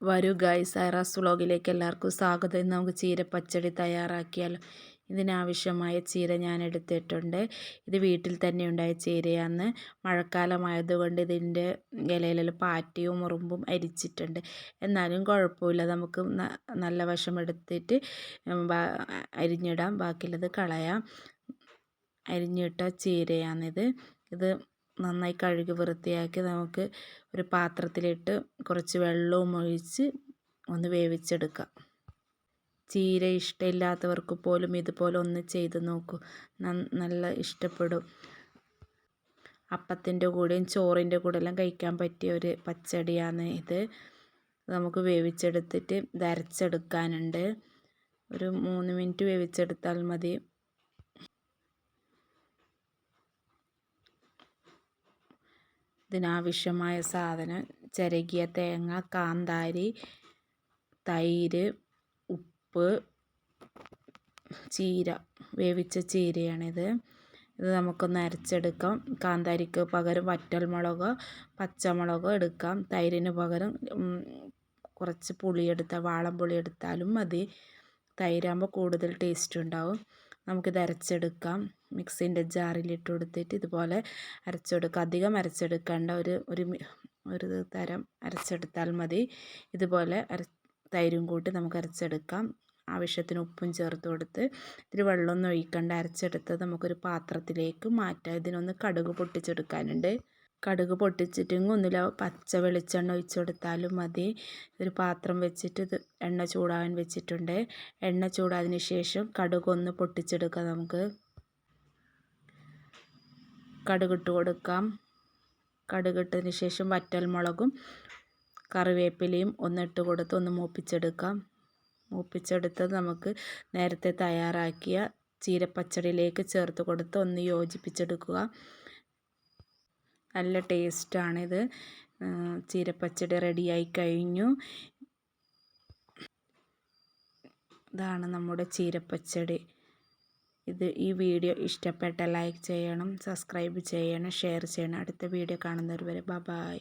വരൂ ഗായ്സ്, ഐറാസ് വ്ളോഗിലേക്ക് എല്ലാവർക്കും സ്വാഗതം. ഇന്ന് നമുക്ക് ചീര പച്ചടി തയ്യാറാക്കിയാലോ. ഇതിനാവശ്യമായ ചീര ഞാൻ എടുത്തിട്ടുണ്ട്. ഇത് വീട്ടിൽ തന്നെ ഉണ്ടായ ചീരയാണ്. മഴക്കാലമായതുകൊണ്ട് ഇതിൻ്റെ ഇലയിലെല്ലാം പാറ്റിയും ഉറുമ്പും അരിച്ചിട്ടുണ്ട്. എന്നാലും കുഴപ്പമില്ല, നമുക്ക് നല്ല വശം എടുത്തിട്ട് അരിഞ്ഞിടാം, ബാക്കിയുള്ളത് കളയാം. അരിഞ്ഞിട്ട ചീരയാണിത്. ഇത് നന്നായി കഴുകി വൃത്തിയാക്കി നമുക്ക് ഒരു പാത്രത്തിലിട്ട് കുറച്ച് വെള്ളവും ഒഴിച്ച് ഒന്ന് വേവിച്ചെടുക്കാം. ചീര ഇഷ്ടമില്ലാത്തവർക്ക് പോലും ഇതുപോലെ ഒന്ന് ചെയ്ത് നോക്കൂ, നല്ല ഇഷ്ടപ്പെടും. അപ്പത്തിൻ്റെ കൂടെയും ചോറിൻ്റെ കൂടെ എല്ലാം കഴിക്കാൻ പറ്റിയ ഒരു പച്ചടിയാണ് ഇത്. നമുക്ക് വേവിച്ചെടുത്തിട്ട് ഇത് അരച്ചെടുക്കാനുണ്ട്. ഒരു 3 മിനിറ്റ് വേവിച്ചെടുത്താൽ മതി. ഇതിനാവശ്യമായ സാധനം: ചിരകിയ തേങ്ങ, കാന്താരി, തൈര്, ഉപ്പ്, ചീര, വേവിച്ച ചീരയാണിത്. ഇത് നമുക്കൊന്ന് അരച്ചെടുക്കാം. കാന്താരിക്ക് പകരം വറ്റൽമുളകോ പച്ചമുളകോ എടുക്കാം. തൈരിന് പകരം കുറച്ച് പുളിയെടുത്താൽ വാളംപുളി എടുത്താലും മതി. തൈരാകുമ്പോൾ കൂടുതൽ ടേസ്റ്റ് ഉണ്ടാവും. നമുക്കിത് അരച്ചെടുക്കാം. മിക്സിൻ്റെ ജാറിലിട്ട് കൊടുത്തിട്ട് ഇതുപോലെ അരച്ചെടുക്കാം. അധികം അരച്ചെടുക്കേണ്ട, ഒരു തരം അരച്ചെടുത്താൽ മതി. ഇതുപോലെ തൈരും കൂട്ടി നമുക്ക് അരച്ചെടുക്കാം. ആവശ്യത്തിന് ഉപ്പും ചേർത്ത് കൊടുത്ത് ഇത്തിരി വെള്ളമൊന്നും ഒഴിക്കേണ്ട. അരച്ചെടുത്തത് നമുക്കൊരു പാത്രത്തിലേക്ക് മാറ്റാം. ഇതിനൊന്ന് കടുക് പൊട്ടിച്ചെടുക്കാനുണ്ട്. കടുക് പൊട്ടിച്ചിട്ടെങ്കിൽ ഒന്നില്ല പച്ച വെളിച്ചെണ്ണ ഒഴിച്ച് കൊടുത്താലും മതി. ഒരു പാത്രം വെച്ചിട്ട് ഇത് എണ്ണ ചൂടാൻ വെച്ചിട്ടുണ്ട്. എണ്ണ ചൂടായതിന് ശേഷം കടുക് ഒന്ന് പൊട്ടിച്ചെടുക്കാം. നമുക്ക് കടുകിട്ട് കൊടുക്കാം. കടുകിട്ടതിന് ശേഷം വറ്റൽമുളകും കറിവേപ്പിലയും ഒന്നിട്ട് കൊടുത്ത് ഒന്ന് മൂപ്പിച്ചെടുക്കാം. മൂപ്പിച്ചെടുത്തത് നമുക്ക് നേരത്തെ തയ്യാറാക്കിയ ചീരപ്പച്ചടിയിലേക്ക് ചേർത്ത് കൊടുത്ത് ഒന്ന് യോജിപ്പിച്ചെടുക്കുക. നല്ല ടേസ്റ്റാണിത്. ചീരപ്പച്ചടി റെഡിയായി കഴിഞ്ഞു. ഇതാണ് നമ്മുടെ ചീരപ്പച്ചടി. ഈ വീഡിയോ ഇഷ്ടപ്പെട്ട ലൈക്ക് ചെയ്യണം, സബ്സ്ക്രൈബ് ചെയ്യണം, ഷെയർ ചെയ്യണം. അടുത്ത വീഡിയോ കാണുന്നവർ വരെ ബൈ.